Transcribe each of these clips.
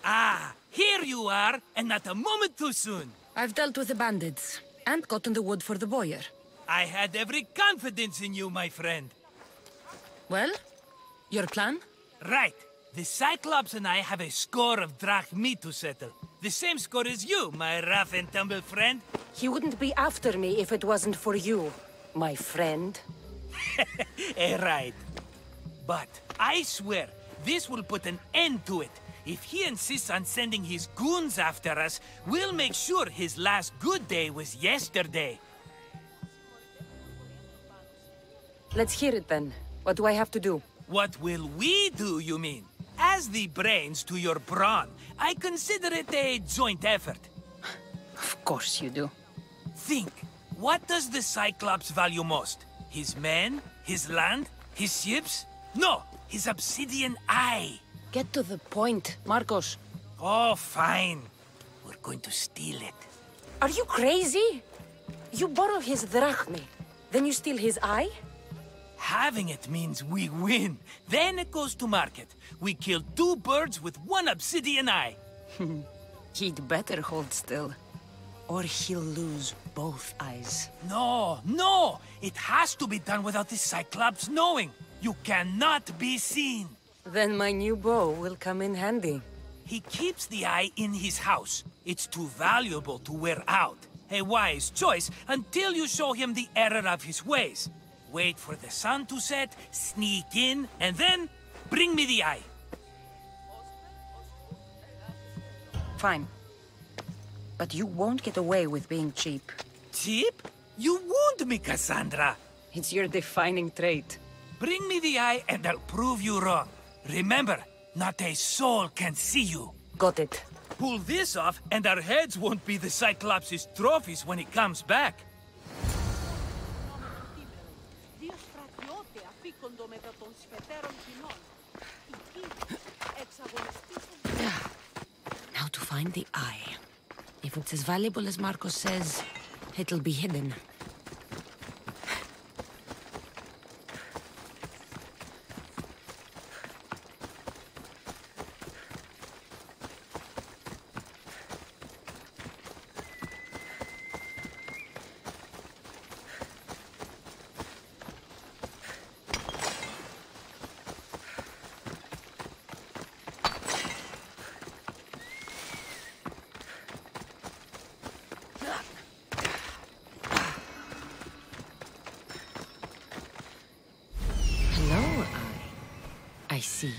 Ah, here you are, and not a moment too soon. I've dealt with the bandits, and gotten the wood for the boiler. I had every confidence in you, my friend. Well, your plan? Right. The Cyclops and I have a score of drachmi to settle. The same score as you, my rough and tumble friend. He wouldn't be after me if it wasn't for you, my friend. Right. But I swear, this will put an end to it. If he insists on sending his goons after us, we'll make sure his last good day was yesterday. Let's hear it then. What do I have to do? What will we do, you mean? As the brains to your brawn, I consider it a joint effort. Of course you do. Think, what does the Cyclops value most? His men? His land? His ships? No, his obsidian eye. Get to the point, Marcos. Oh, fine. We're going to steal it. Are you crazy? You borrow his drachmi, then you steal his eye? Having it means we win. Then it goes to market. We kill 2 birds with 1 obsidian eye. He'd better hold still, or he'll lose both eyes. No! It has to be done without the Cyclops knowing. You cannot be seen. Then my new bow will come in handy. He keeps the eye in his house. It's too valuable to wear out. A wise choice until you show him the error of his ways. Wait for the sun to set, sneak in, and then bring me the eye. Fine. But you won't get away with being cheap. Cheap? You wound me, Cassandra. It's your defining trait. Bring me the eye and I'll prove you wrong. Remember, not a soul can see you. Got it. Pull this off and our heads won't be the Cyclops' trophies when he comes back. Now to find the eye. If it's as valuable as Marcos says, it'll be hidden. I see you.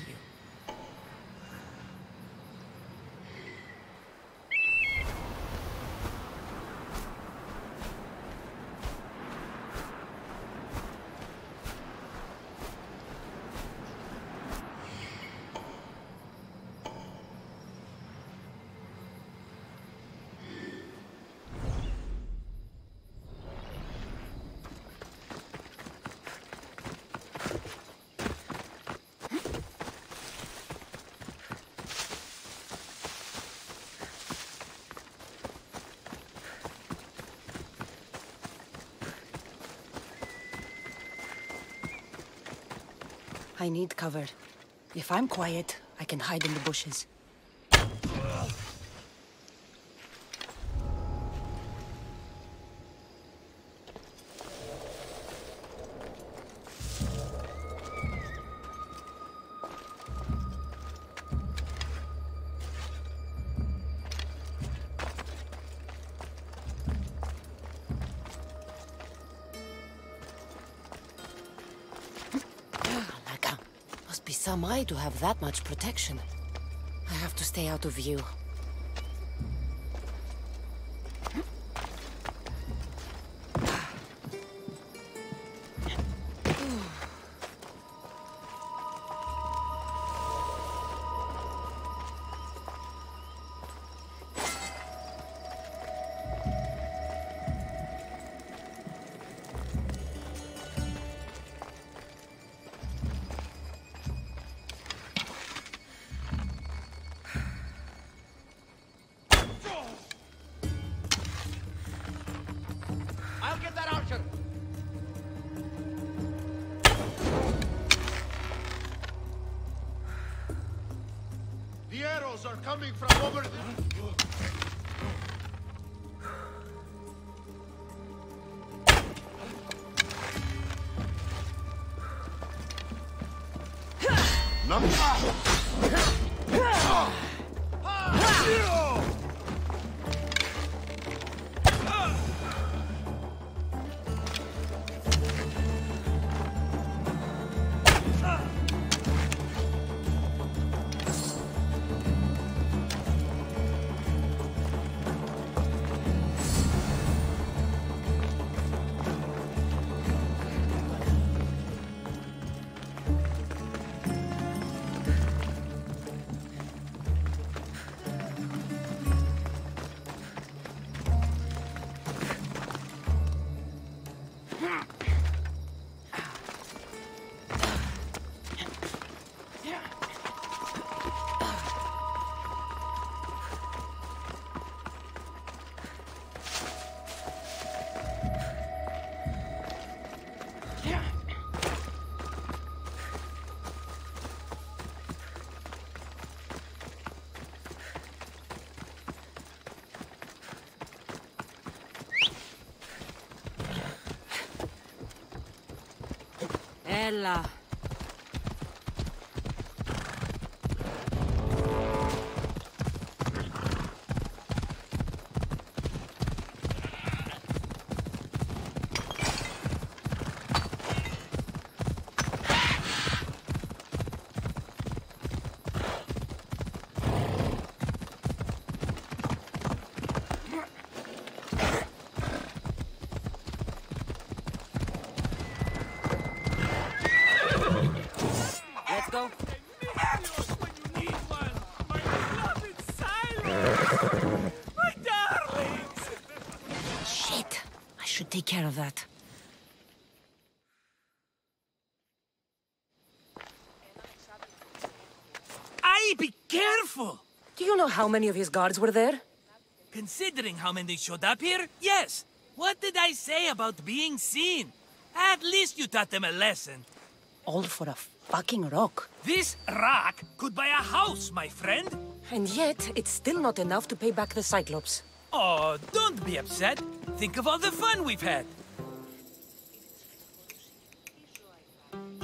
I need cover. If I'm quiet, I can hide in the bushes. Some eye to have that much protection. I have to stay out of view. arrows are coming from over Ella. Let's go. My darlings! Shit. I should take care of that. Aye, be careful! Do you know how many of his guards were there? Considering how many showed up here, yes. What did I say about being seen? At least you taught them a lesson. All for a fucking rock. This rock could buy a house, my friend. And yet, it's still not enough to pay back the Cyclops. Oh, don't be upset. Think of all the fun we've had.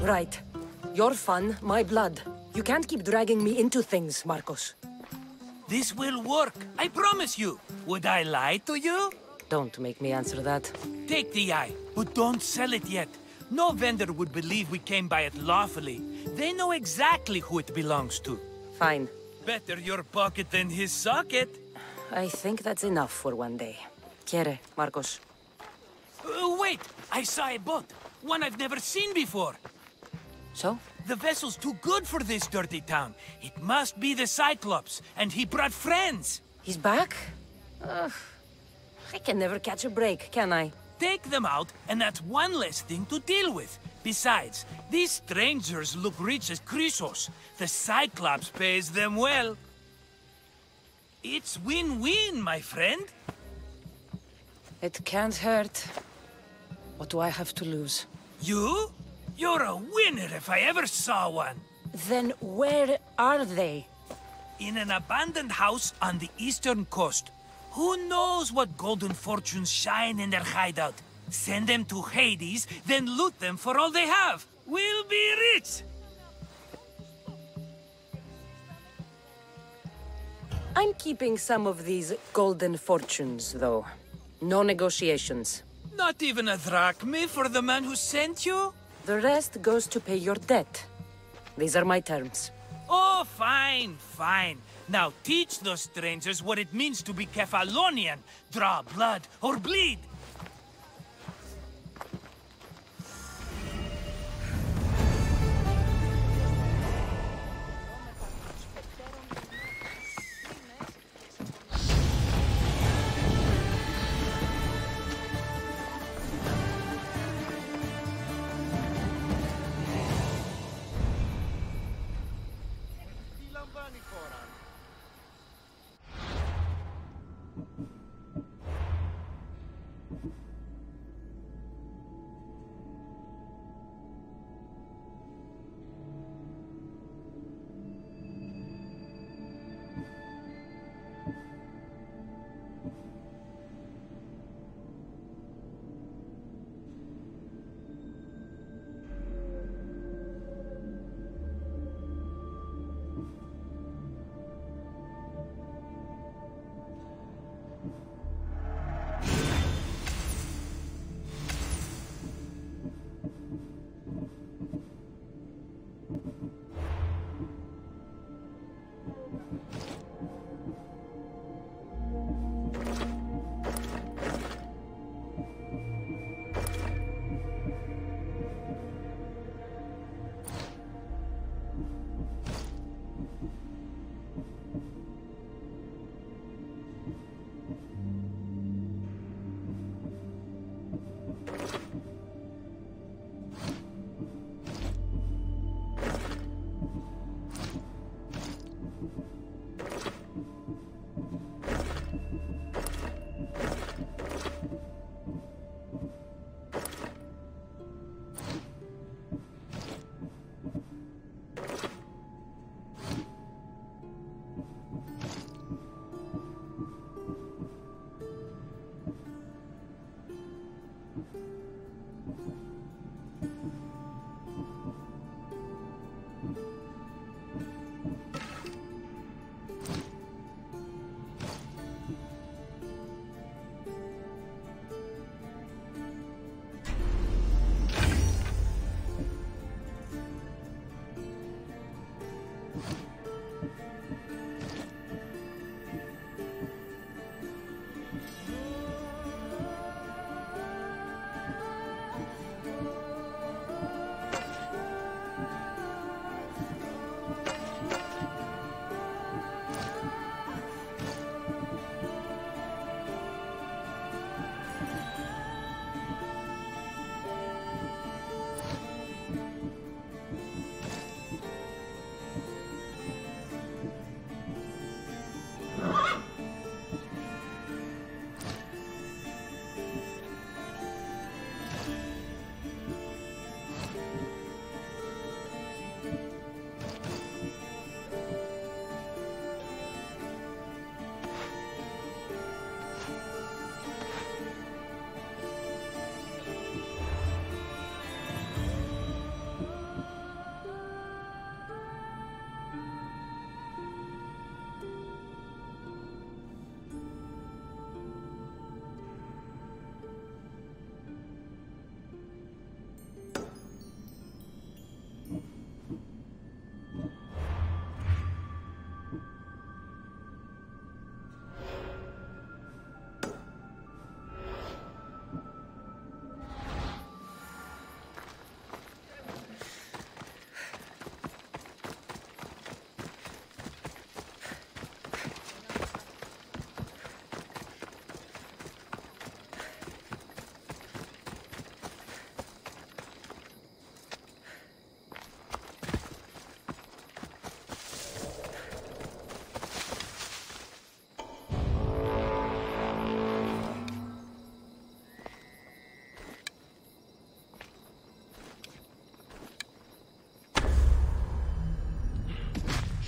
Right. Your fun, my blood. You can't keep dragging me into things, Marcos. This will work, I promise you. Would I lie to you? Don't make me answer that. Take the eye, but don't sell it yet. No vendor would believe we came by it lawfully. They know exactly who it belongs to. Fine. Better your pocket than his socket. I think that's enough for one day. Quiere, Marcos. Wait! I saw a boat. One I've never seen before. So? The vessel's too good for this dirty town. It must be the Cyclops, and he brought friends. He's back? I can never catch a break, can I? Take them out, and that's one less thing to deal with. Besides, these strangers look rich as Chrysos. The Cyclops pays them well. It's win-win, my friend. It can't hurt. What do I have to lose? You? You're a winner if I ever saw one. Then where are they? In an abandoned house on the eastern coast. Who knows what golden fortunes shine in their hideout? Send them to Hades, then loot them for all they have. We'll be rich! I'm keeping some of these golden fortunes, though. No negotiations. Not even a drachme for the man who sent you? The rest goes to pay your debt. These are my terms. Oh, fine, fine. Now teach those strangers what it means to be Kephalonian. Draw blood or bleed.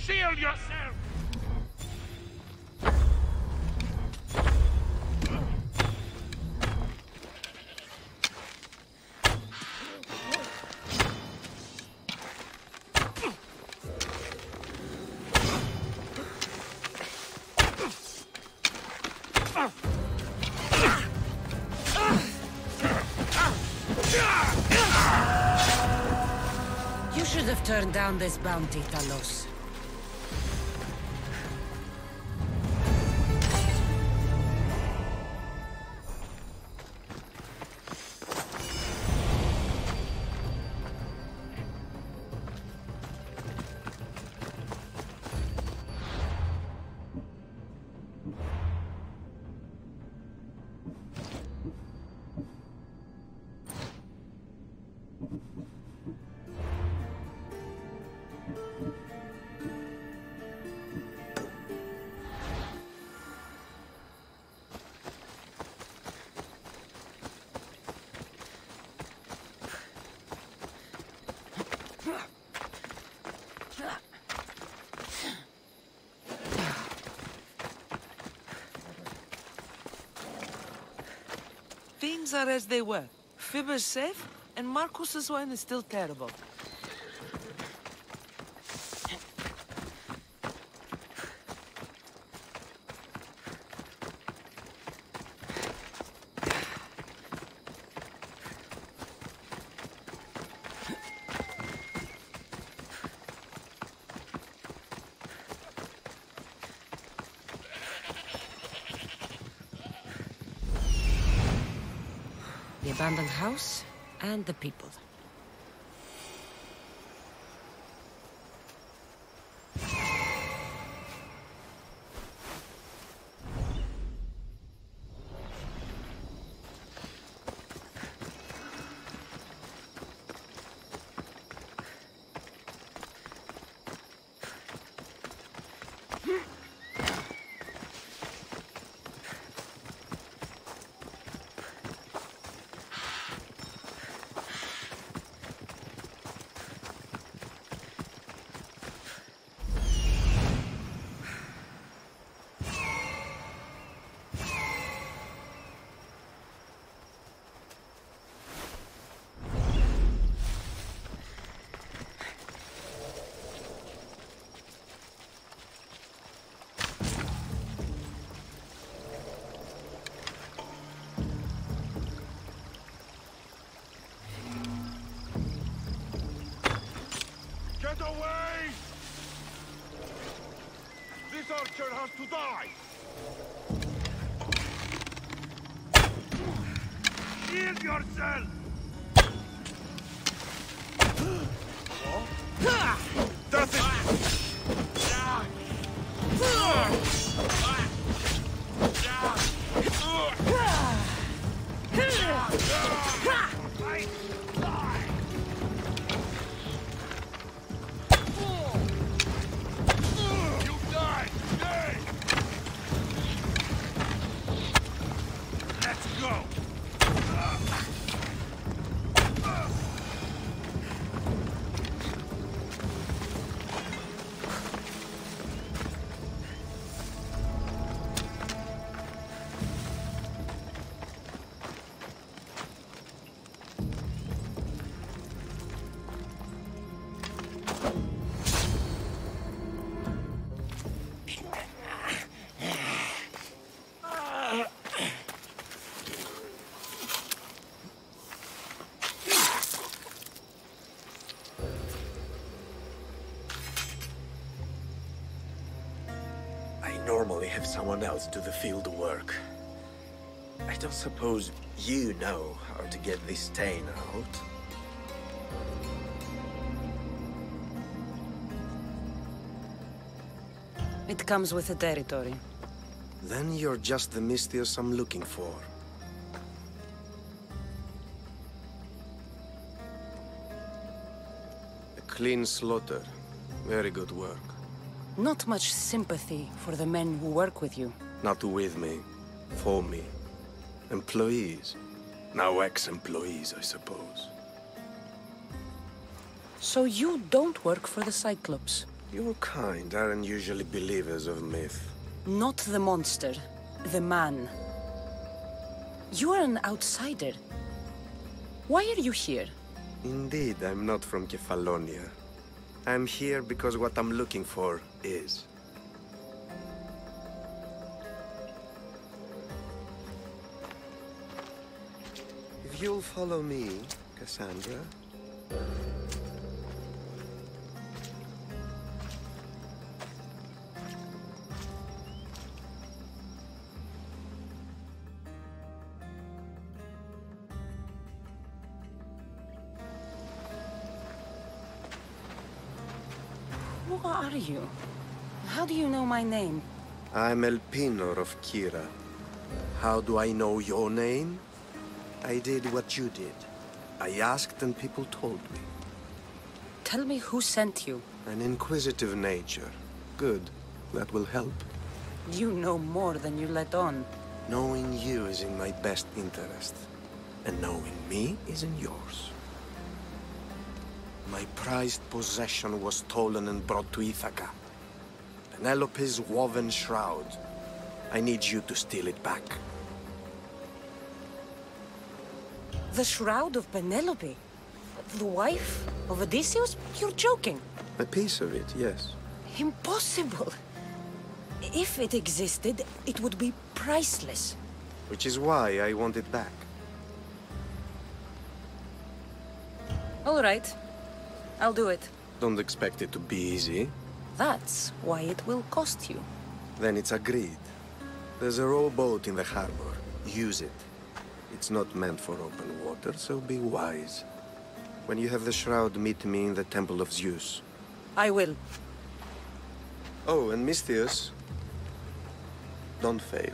Shield yourself! You should have turned down this bounty, Talos. Things are as they were. Fibber's safe, and Marcus's wine is still terrible. abandoned house and the people. Get away! This archer has to die! Shield yourself! That's it! Normally have someone else do the field work. I don't suppose you know how to get this stain out? It comes with the territory. Then you're just the Mystios I'm looking for. A clean slaughter. Very good work. Not much sympathy for the men who work with you. Not with me. For me. Employees. Now ex-employees, I suppose. So you don't work for the Cyclops? Your kind aren't usually believers of myth. Not the monster. The man. You are an outsider. Why are you here? Indeed, I'm not from Kefalonia. I'm here because what I'm looking for is. If you'll follow me, Cassandra. Who are you? How do you know my name? I'm Elpinor of Kira. How do I know your name? I did what you did. I asked and people told me. Tell me who sent you. An inquisitive nature. Good. That will help. You know more than you let on. Knowing you is in my best interest. And knowing me is in yours. My prized possession was stolen and brought to Ithaca. Penelope's woven shroud. I need you to steal it back. The shroud of Penelope? The wife of Odysseus? You're joking. A piece of it, yes. Impossible. If it existed, it would be priceless. Which is why I want it back. All right. I'll do it. Don't expect it to be easy. That's why it will cost you. Then it's agreed. There's a rowboat in the harbor. Use it. It It's not meant for open water, so be wise. When you have the shroud, meet me in the Temple of Zeus. I will. Oh, and Misthios, don't fail.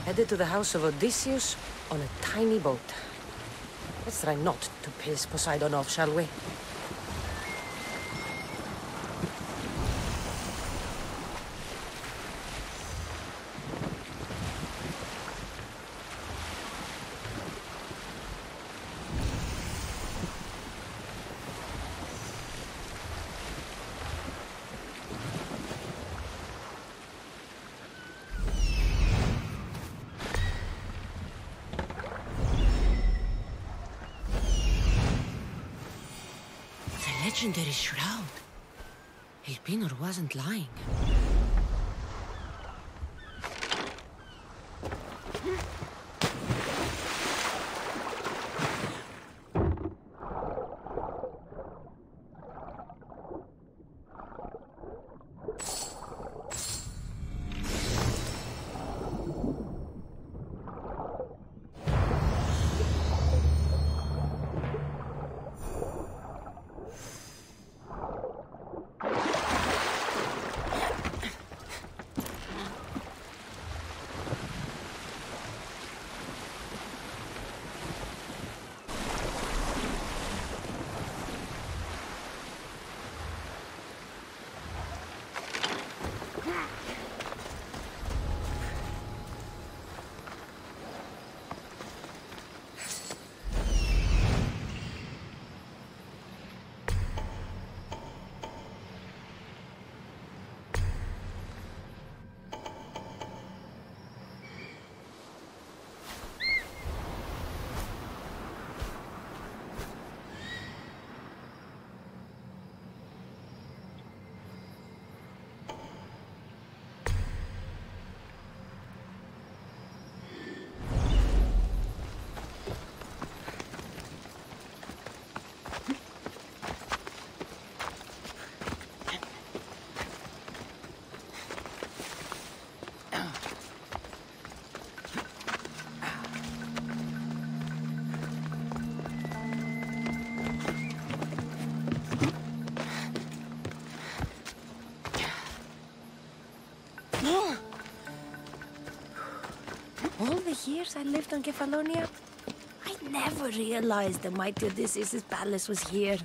Headed to the house of Odysseus on a tiny boat. Let's try not to piss Poseidon off, shall we? Legendary shroud. Elpinor wasn't lying. All the years I lived on Kefalonia, I never realized the mighty Odysseus' palace was here.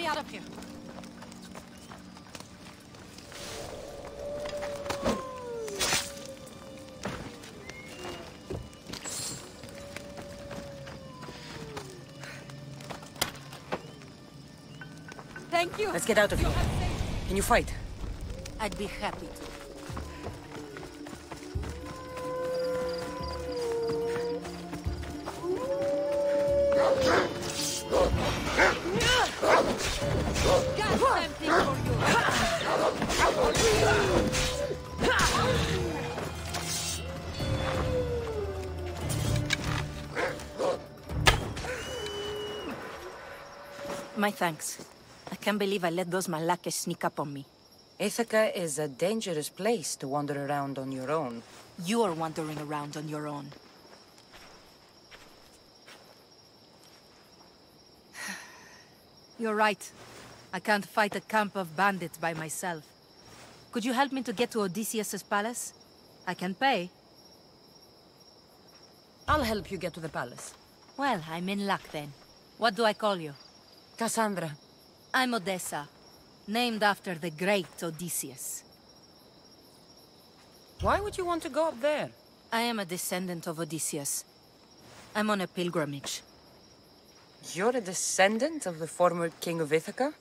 me out of here. Thank you. Let's get out of here. Can you fight? I'd be happy to. Got something for you. My thanks. I can't believe I let those Malakas sneak up on me. Ithaca is a dangerous place to wander around on your own. You're wandering around on your own. You're right. I can't fight a camp of bandits by myself. Could you help me to get to Odysseus's palace? I can pay. I'll help you get to the palace. Well, I'm in luck then. What do I call you? Cassandra. I'm Odessa, named after the great Odysseus. Why would you want to go up there? I am a descendant of Odysseus. I'm on a pilgrimage. You're a descendant of the former king of Ithaca?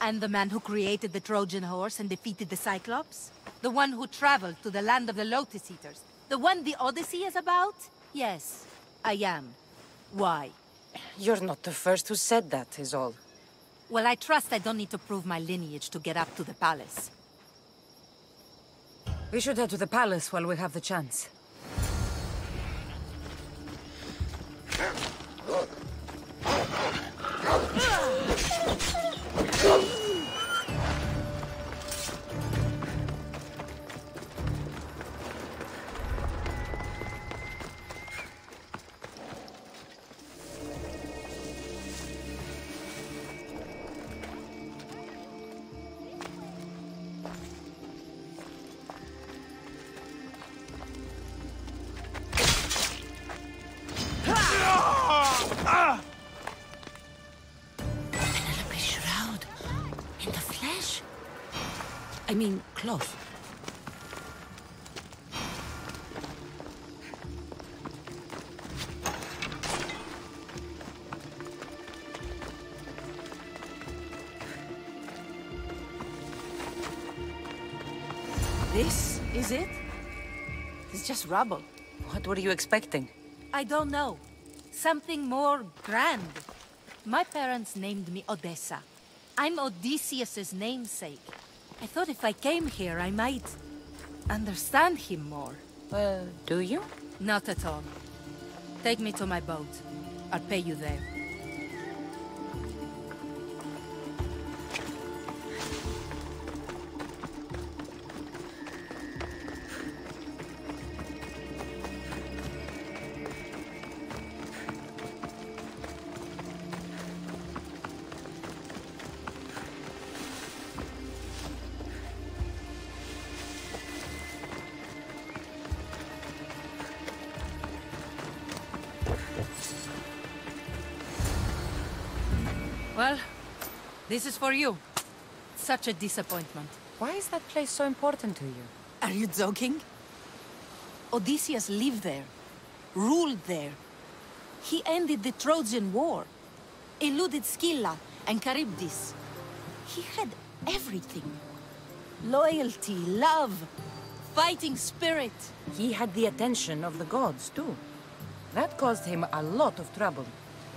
And the man who created the Trojan horse and defeated the Cyclops? The one who traveled to the land of the Lotus Eaters? The one the Odyssey is about? Yes, I am. Why? You're not the first who said that, is all. Well, I trust I don't need to prove my lineage to get up to the palace. We should head to the palace while we have the chance. I mean, cloth. This is it? It's just rubble. What were you expecting? I don't know. Something more grand. My parents named me Odessa. I'm Odysseus's namesake. I thought if I came here, I might understand him more. Well, do you? Not at all. Take me to my boat. I'll pay you there. Well, this is for you. Such a disappointment. Why is that place so important to you? Are you joking? Odysseus lived there, ruled there. He ended the Trojan War, eluded Scylla and Charybdis. He had everything. Loyalty, love, fighting spirit. He had the attention of the gods, too. That caused him a lot of trouble.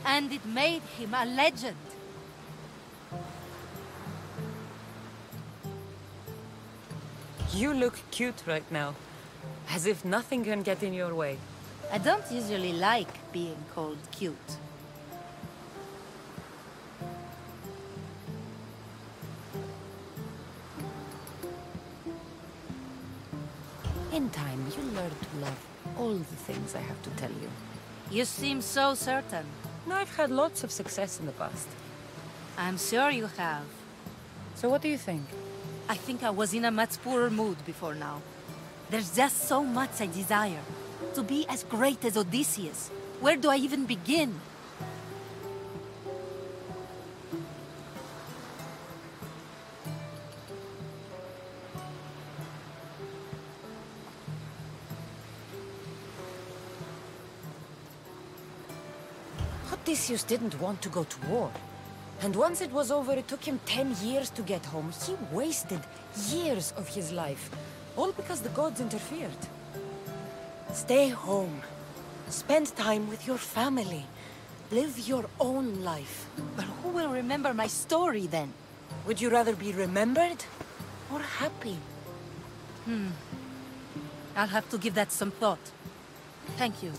And it made him a legend. You look cute right now. As if nothing can get in your way. I don't usually like being called cute. In time, you'll learn to love all the things I have to tell you. You seem so certain. No, I've had lots of success in the past. I'm sure you have. So what do you think? I think I was in a much poorer mood before now. There's just so much I desire. To be as great as Odysseus. Where do I even begin? Odysseus didn't want to go to war. And once it was over, it took him 10 years to get home. He wasted years of his life, all because the gods interfered. Stay home. Spend time with your family. Live your own life. But who will remember my story then? Would you rather be remembered or happy? I'll have to give that some thought. Thank you.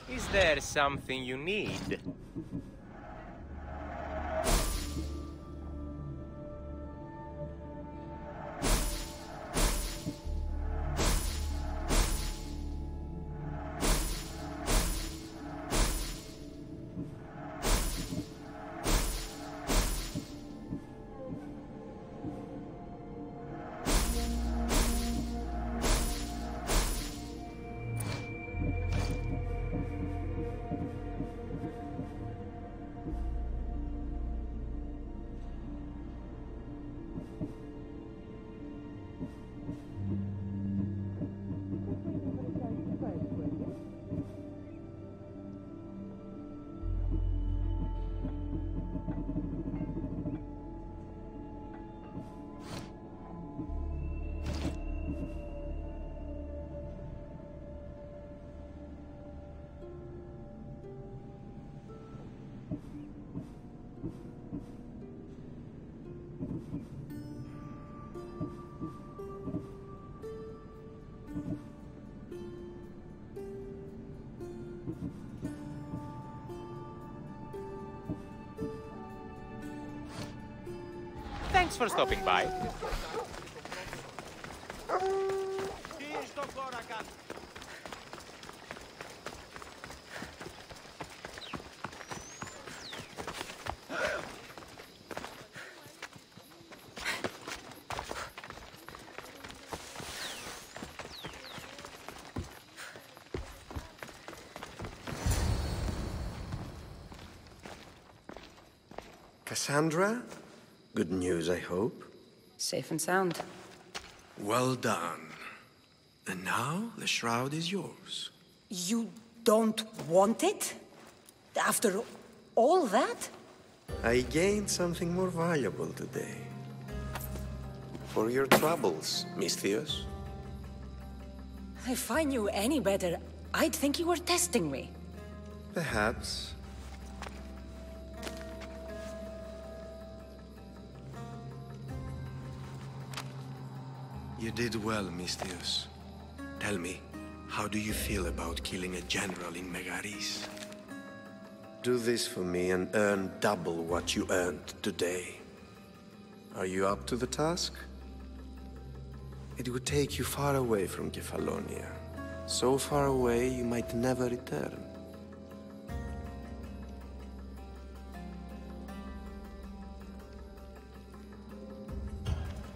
Is there something you need? Thanks for stopping by. Cassandra? Good news, I hope. Safe and sound. Well done. And now, the shroud is yours. You don't want it? After all that? I gained something more valuable today. For your troubles, Misthios. If I knew any better, I'd think you were testing me. Perhaps. You did well, Misthios. Tell me, how do you feel about killing a general in Megaris? Do this for me and earn double what you earned today. Are you up to the task? It would take you far away from Kefalonia. So far away you might never return.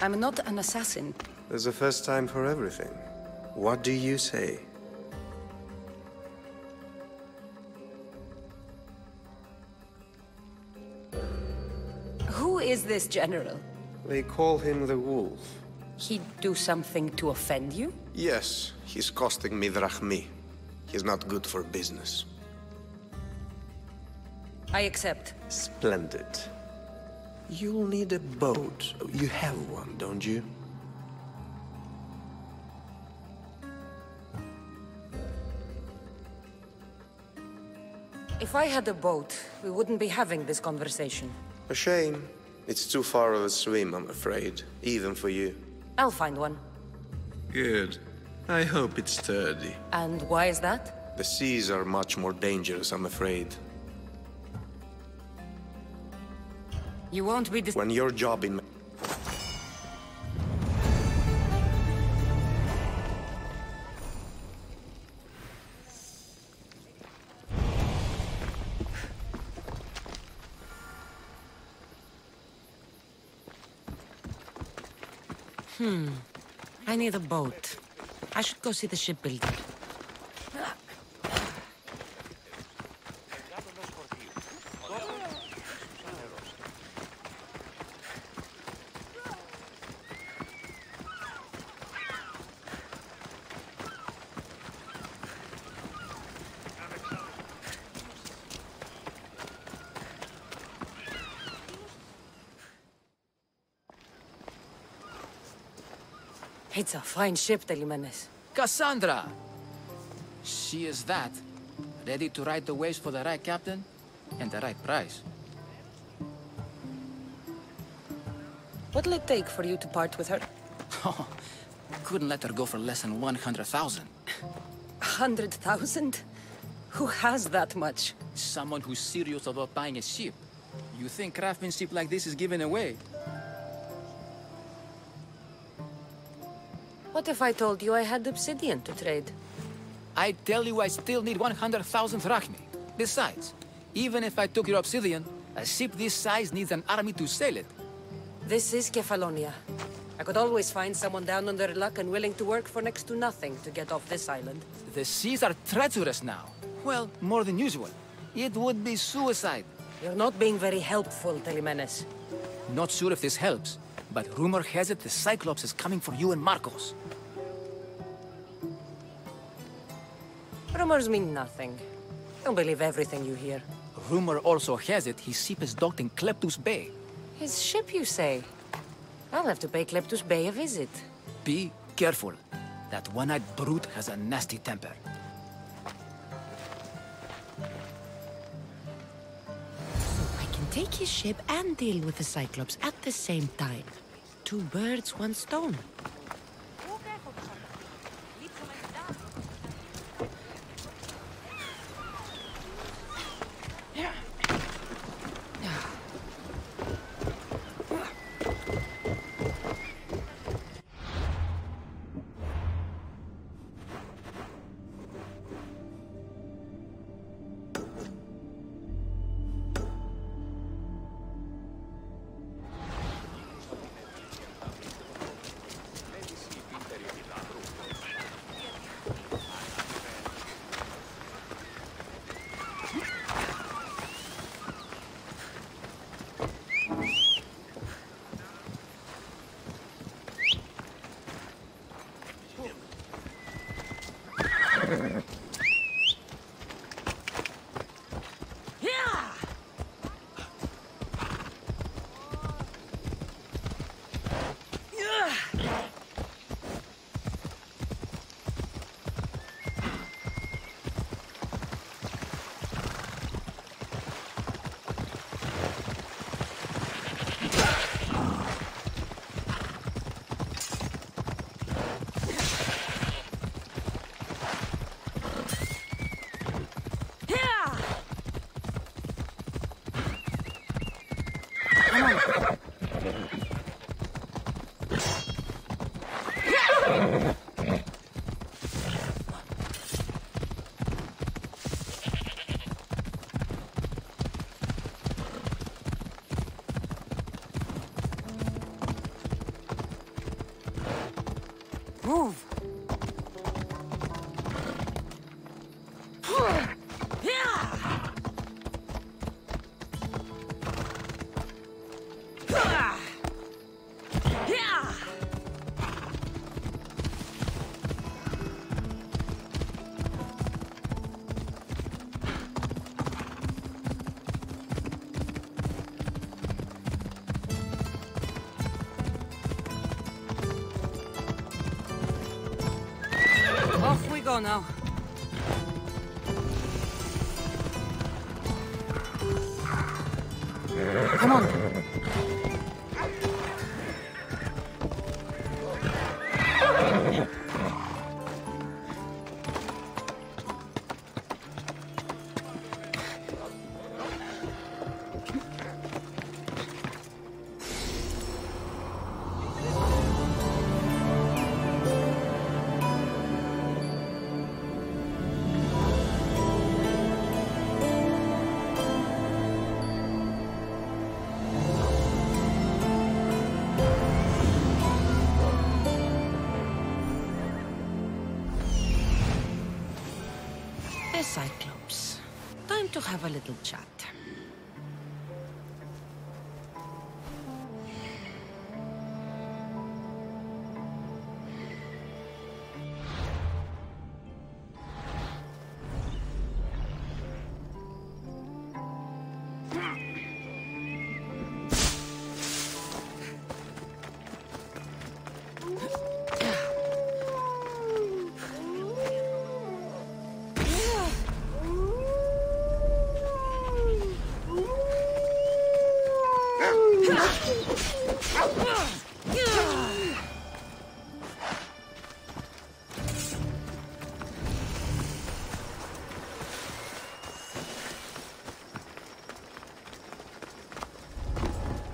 I'm not an assassin. There's a first time for everything. What do you say? Who is this general? They call him the Wolf. He'd do something to offend you? Yes, he's costing me drachmi. He's not good for business. I accept. Splendid. You'll need a boat. You have one, don't you? If I had a boat, we wouldn't be having this conversation. A shame. It's too far of a swim, I'm afraid. Even for you. I'll find one. Good. I hope it's sturdy. And why is that? The seas are much more dangerous, I'm afraid. You won't be When your job in... I need a boat. I should go see the shipbuilder. It's a fine ship, Telimenes. Cassandra! She is that. Ready to ride the waves for the right captain and the right price. What'll it take for you to part with her? Oh, couldn't let her go for less than 100,000. 100,000? Who has that much? Someone who's serious about buying a ship. You think craftsmanship like this is given away? What if I told you I had obsidian to trade? I tell you I still need 100,000 drachmi. Besides, even if I took your obsidian, a ship this size needs an army to sail it. This is Kefalonia. I could always find someone down on their luck and willing to work for next to nothing to get off this island. The seas are treacherous now. Well, more than usual. It would be suicide. You're not being very helpful, Telimenes. Not sure if this helps, but rumor has it the Cyclops is coming for you and Marcos. Rumors mean nothing. Don't believe everything you hear. Rumor also has it his ship is docked in Kleptus Bay. His ship, you say? I'll have to pay Kleptus Bay a visit. Be careful. That one-eyed brute has a nasty temper. I can take his ship and deal with the Cyclops at the same time. Two birds, one stone. Move! Off we go now. Come on. The Cyclops. Time to have a little chat.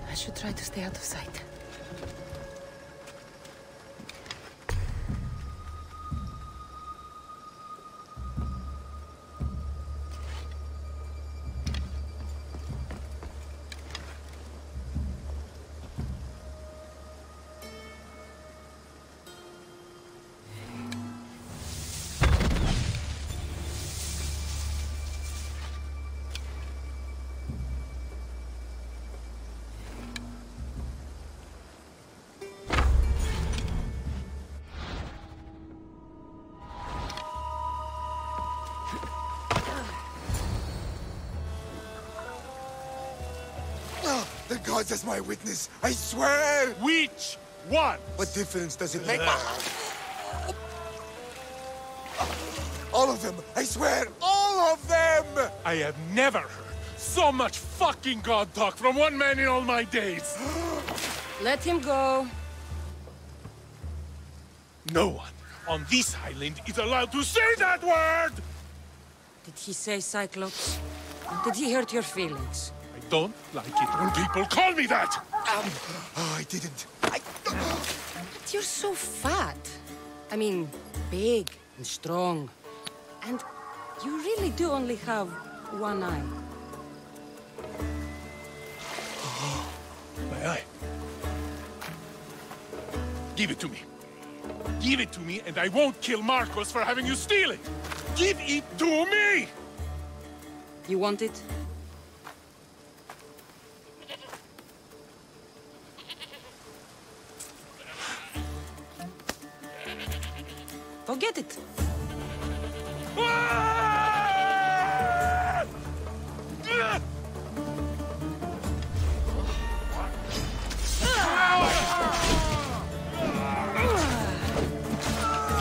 I should try to stay out of sight. The gods as my witness, I swear! Which one? What difference does it make? All of them! I swear, all of them! I have never heard so much fucking god talk from one man in all my days! Let him go. No one on this island is allowed to say that word! Did he say Cyclops? Did he hurt your feelings? I don't like it when people call me that! Oh, I didn't. But you're so fat. I mean, big and strong. And you really do only have one eye. My eye. Give it to me. Give it to me, and I won't kill Marcos for having you steal it! Give it to me! You want it? Go get it.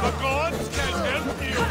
The gods can help you!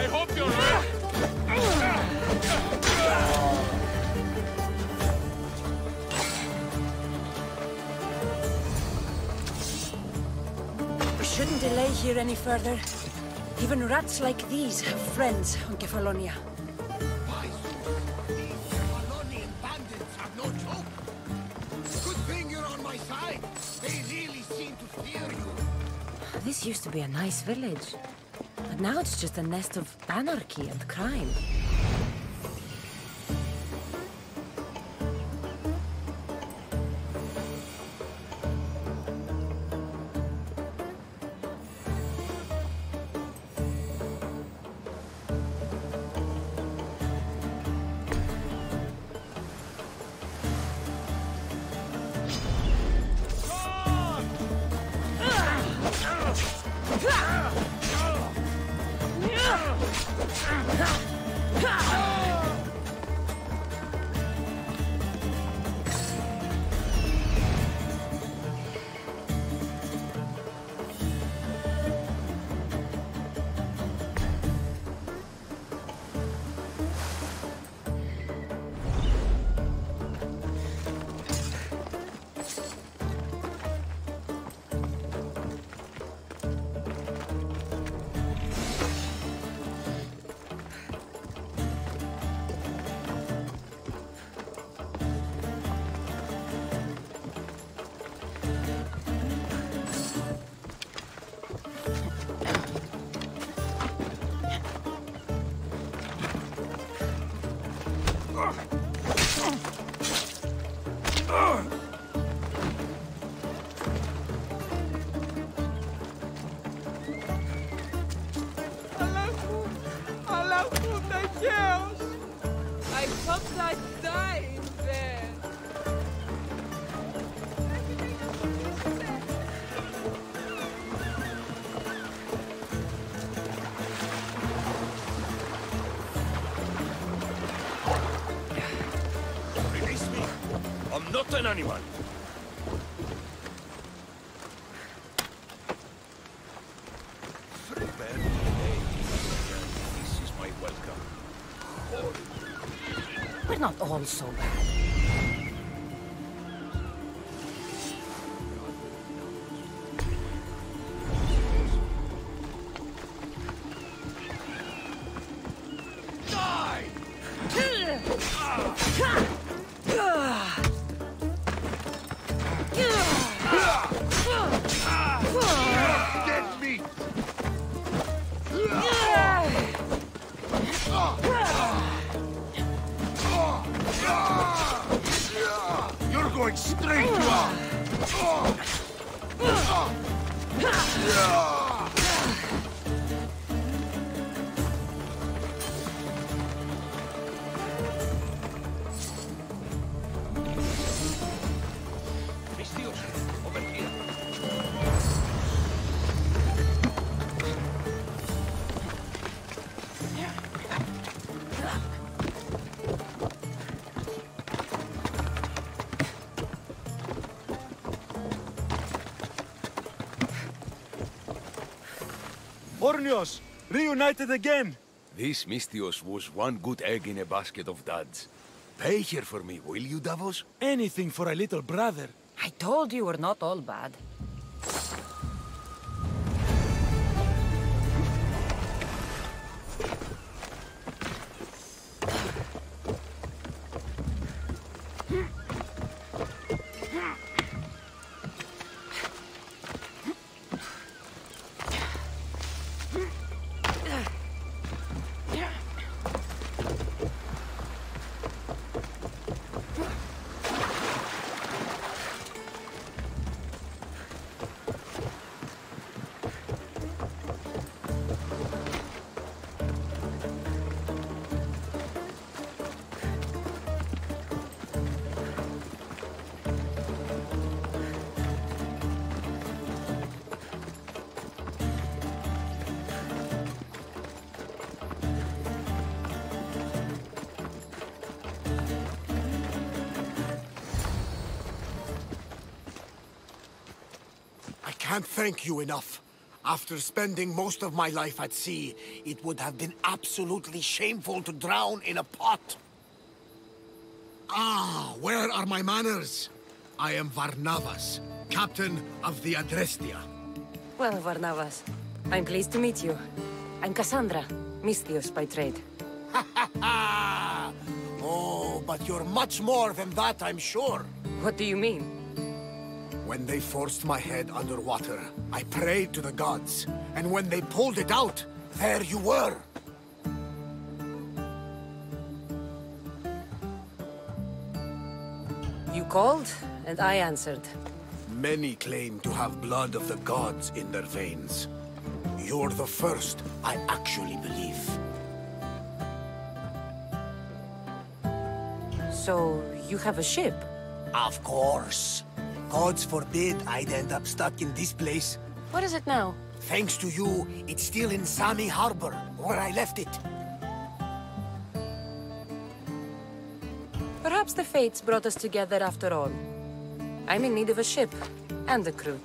I hope you're ready. We shouldn't delay here any further. Even rats like these have friends on Kefalonia. Babylonian bandits have no joke. Good thing you're on my side. They really seem to fear you. This used to be a nice village. But now it's just a nest of anarchy and crime. I thought I'd die in there. Release me. I'm not an animal. Prepare today. This is my welcome. We're not all so bad. going straight to her! Mistios, over here. Ornios, reunited again! This Mistios was one good egg in a basket of duds. Pay here for me, will you, Davos? Anything for a little brother. I told you we're not all bad. I can't thank you enough. After spending most of my life at sea, it would have been absolutely shameful to drown in a pot. Ah, where are my manners? I am Varnavas, captain of the Adrestia. Well, Varnavas, I'm pleased to meet you. I'm Cassandra, Mistios by trade. Oh, but you're much more than that, I'm sure. What do you mean? When they forced my head underwater, I prayed to the gods. And when they pulled it out, there you were. You called, and I answered. Many claim to have blood of the gods in their veins. You're the first I actually believe. So, you have a ship? Of course. Gods forbid I'd end up stuck in this place. What is it now? Thanks to you, it's still in Sami Harbor, where I left it. Perhaps the fates brought us together after all. I'm in need of a ship, and a crew.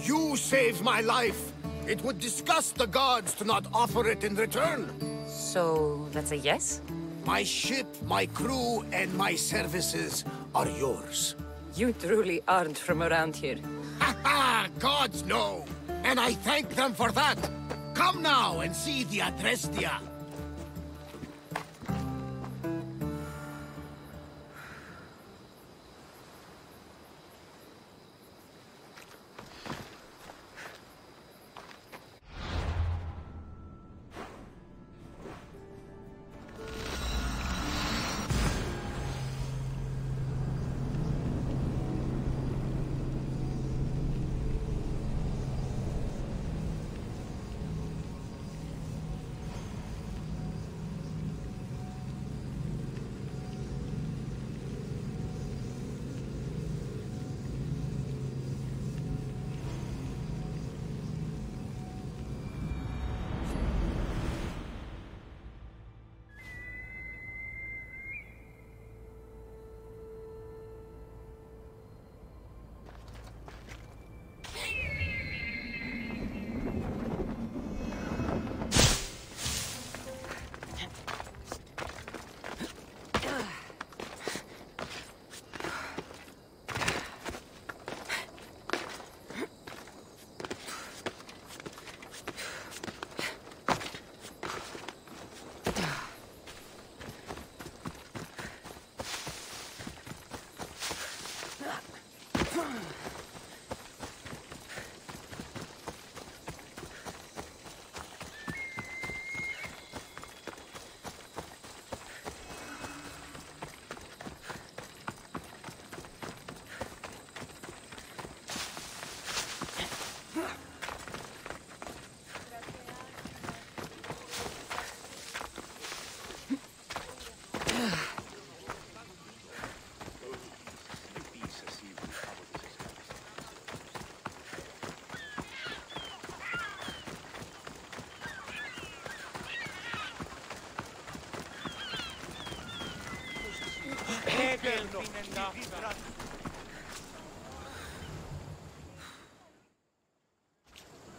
You saved my life. It would disgust the gods to not offer it in return. So, that's a yes? My ship, my crew, and my services are yours. You truly aren't from around here. Ha ha! Gods know! And I thank them for that! Come now and see the Adrestia!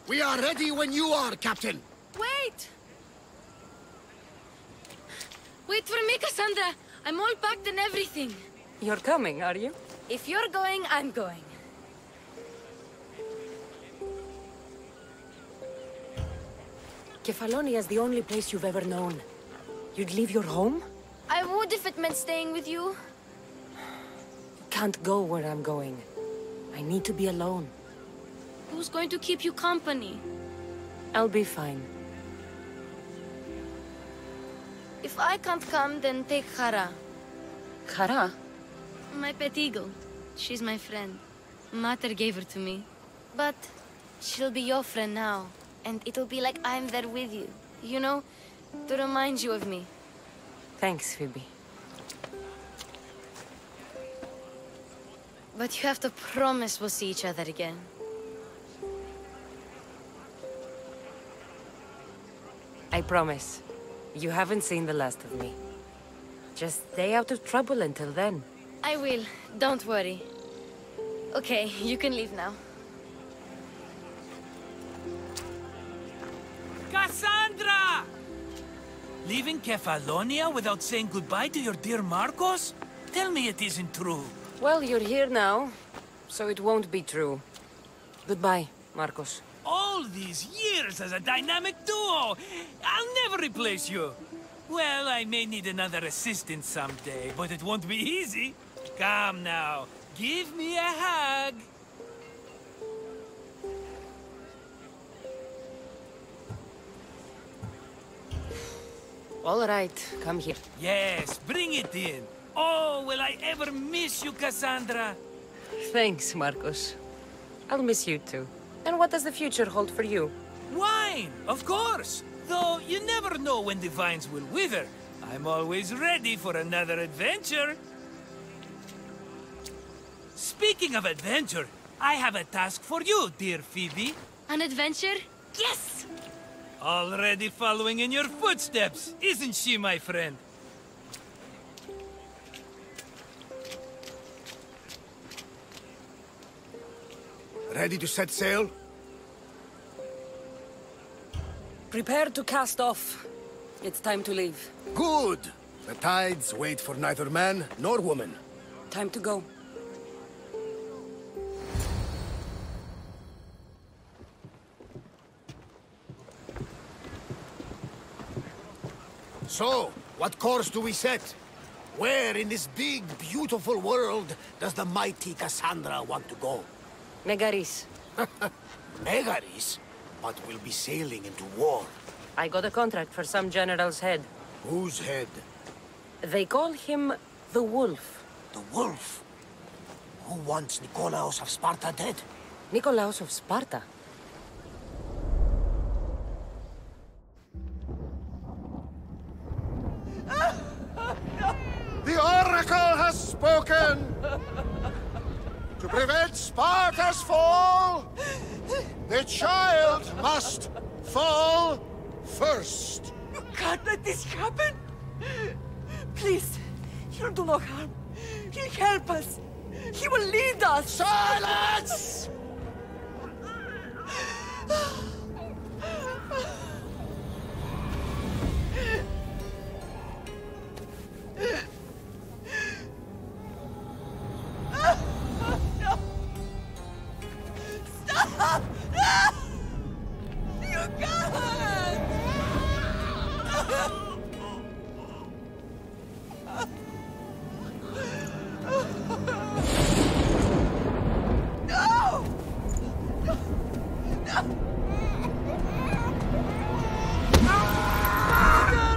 We are ready when you are, Captain. Wait! Wait for me, Cassandra. I'm all packed and everything. You're coming, are you? If you're going, I'm going. Kefalonia is the only place you've ever known. You'd leave your home? I would if it meant staying with you. You can't go where I'm going. I need to be alone. Who's going to keep you company? I'll be fine. If I can't come, then take Hara. Kara? My pet eagle. She's my friend. Mater gave her to me. But she'll be your friend now. And it'll be like I'm there with you. You know, to remind you of me. Thanks, Phoebe. But you have to promise we'll see each other again. I promise. You haven't seen the last of me. Just stay out of trouble until then. I will. Don't worry. Okay, you can leave now. Cassandra! Leaving Kefalonia without saying goodbye to your dear Marcos? Tell me it isn't true. Well, you're here now, so it won't be true. Goodbye, Marcos. All these years as a dynamic duo! I'll never replace you! Well, I may need another assistant someday, but it won't be easy. Come now, give me a hug! All right, come here. Yes, bring it in. Oh, will I ever miss you, Cassandra? Thanks, Marcos. I'll miss you too. And what does the future hold for you? Wine, of course. Though you never know when the vines will wither. I'm always ready for another adventure. Speaking of adventure, I have a task for you, dear Phoebe. An adventure? Yes! Already following in your footsteps, isn't she, my friend? Ready to set sail? Prepare to cast off. It's time to leave. Good! The tides wait for neither man nor woman. Time to go. So, what course do we set? Where in this big, beautiful world does the mighty Cassandra want to go? Megaris. Megaris? But we'll be sailing into war. I got a contract for some general's head. Whose head? They call him the Wolf. The Wolf? Who wants Nikolaos of Sparta dead? Nikolaos of Sparta? The Oracle has spoken! To prevent Sparta's fall, the child must fall first. You can't let this happen! Please, he'll do no harm. He'll help us. He will lead us. Silence! Stop! You can't! No!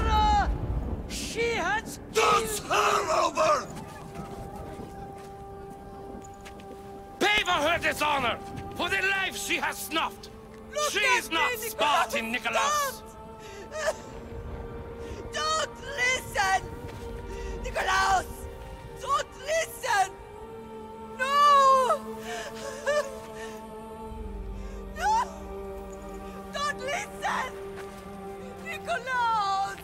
No! She has Does her over! Pay for her dishonor! For the life she has snuffed! She is not Spartan, Nikolaos! Don't listen! Nikolaos! Don't listen! No! No! Don't listen! Nikolaos!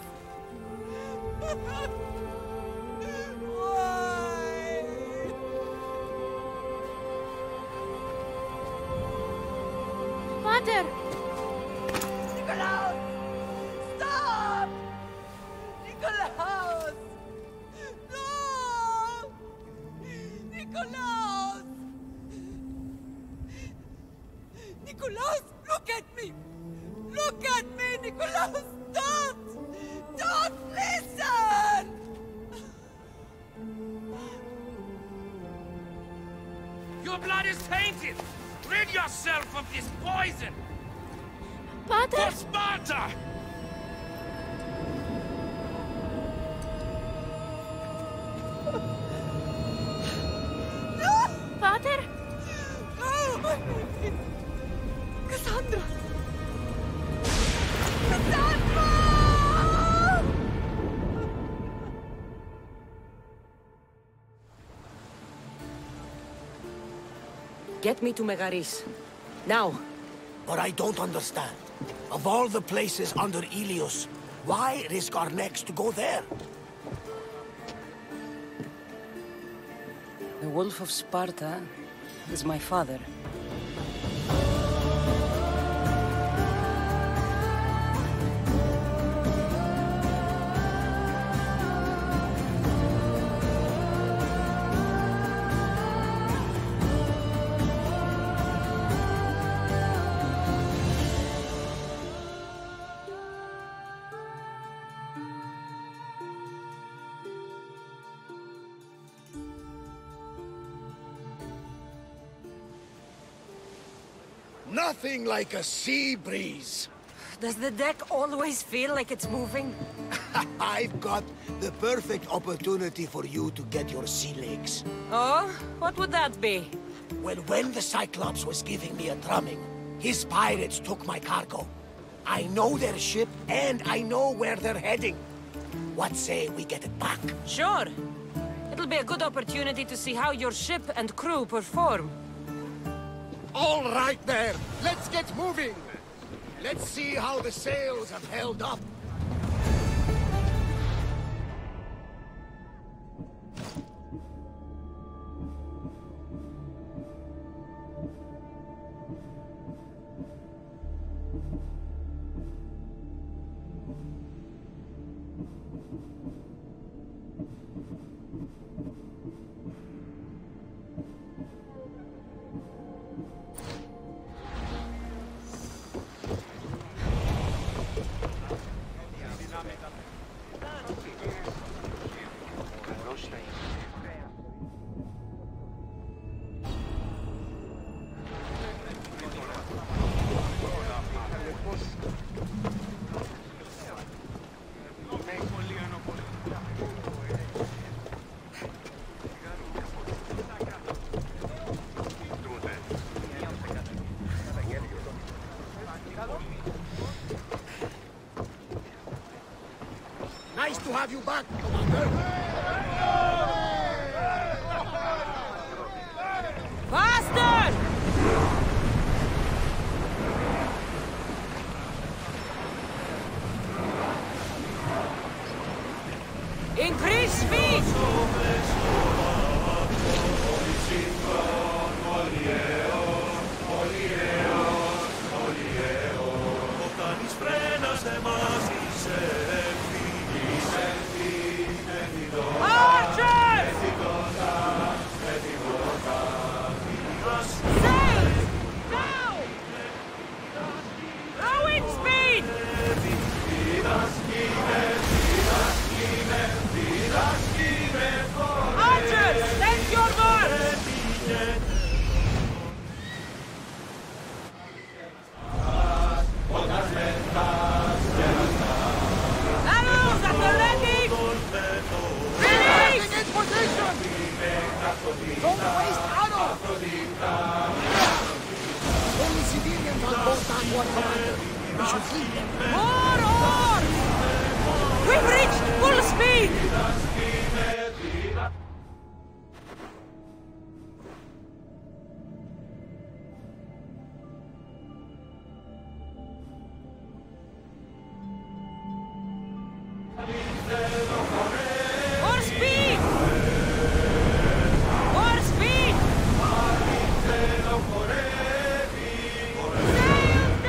Why? Pater! Nikolaus! Stop! Nikolaus! No! Nikolaus! Nikolaus, look at me! Look at me, Nikolaus! Don't! Don't listen! Your blood is tainted! Rid yourself of this poison! Pater! For Sparta! Pater? Oh, my baby! Cassandra! Cassandra! Get me to Megaris. Now. But I don't understand. Of all the places under Ilios, why risk our necks to go there? The Wolf of Sparta is my father. Nothing like a sea breeze. Does the deck always feel like it's moving? I've got the perfect opportunity for you to get your sea legs. Oh? What would that be? Well, when the Cyclops was giving me a drumming, his pirates took my cargo. I know their ship, and I know where they're heading. What say we get it back? Sure. It'll be a good opportunity to see how your ship and crew perform. All right there, let's get moving. Let's see how the sails have held up. Nice to have you back, Commander. Faster! Increase speed! Don't waste ammo! Only civilians on board that one, Commander. We should lead them. More oars! We've reached full speed! More speed! More speed! Sail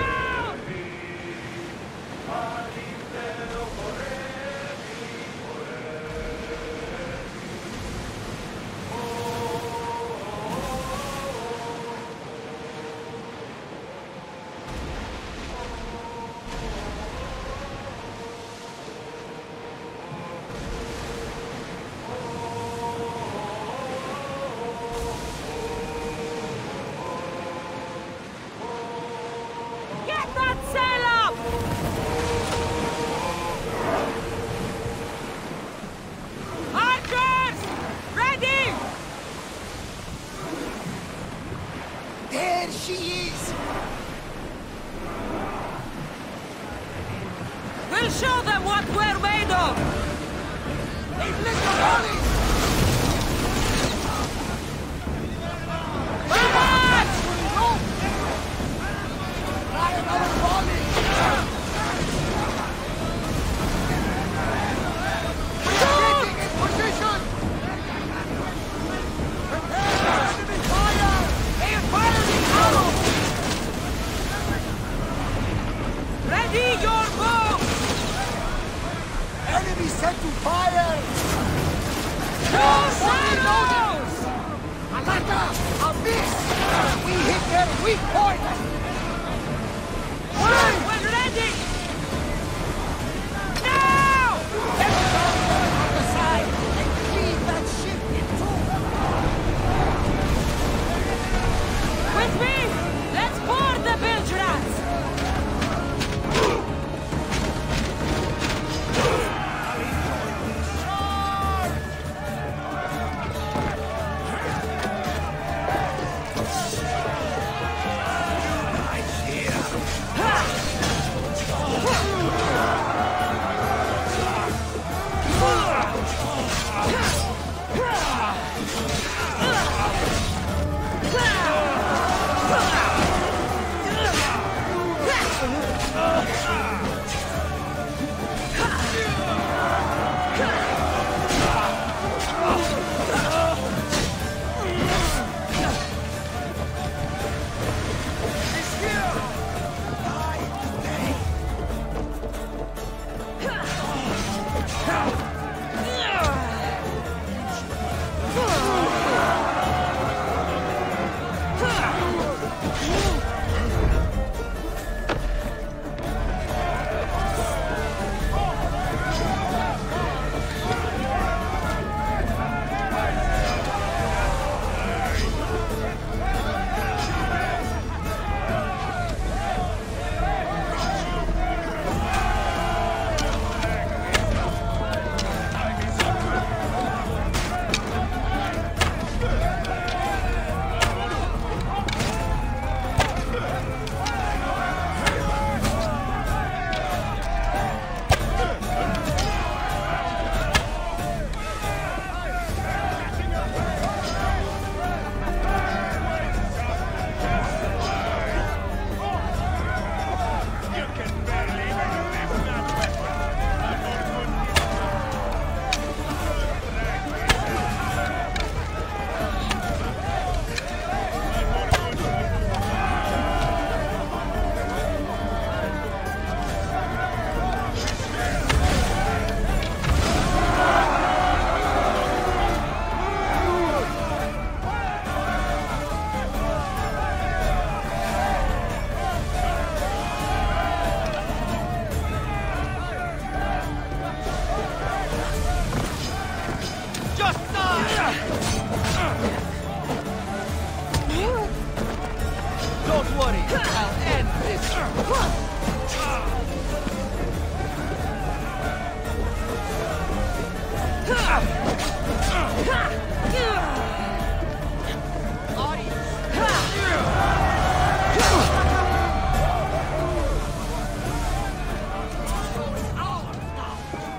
There she is! We'll show them what we're made of! They've lit the volleys! Try another volley! Getting in position! Prepare! Enemy fire! They are firing arrows! Ready your bow! Enemy set to fire! Two shadows! Alaka! A miss! We hit their weak point! We're ready! Now! Let's go on the side and cleave that ship in two! With me! Let's board the bilge rats! Don't worry, I'll end this.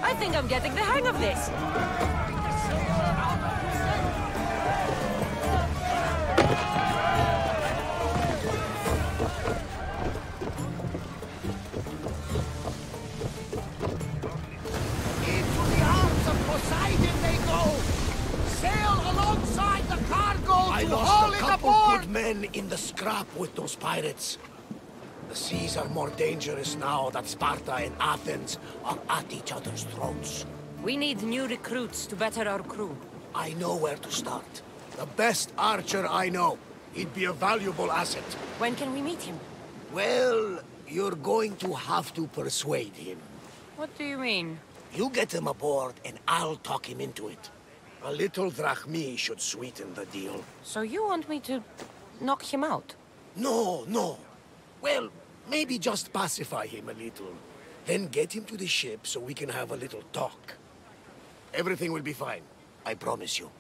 I think I'm getting the hang of this. Men in the scrap with those pirates. The seas are more dangerous now that Sparta and Athens are at each other's throats. We need new recruits to better our crew. I know where to start. The best archer I know. He'd be a valuable asset. When can we meet him? Well, you're going to have to persuade him. What do you mean? You get him aboard and I'll talk him into it. A little drachmi should sweeten the deal. So you want me to knock him out? No, no. Well, maybe just pacify him a little. Then get him to the ship so we can have a little talk. Everything will be fine. I promise you.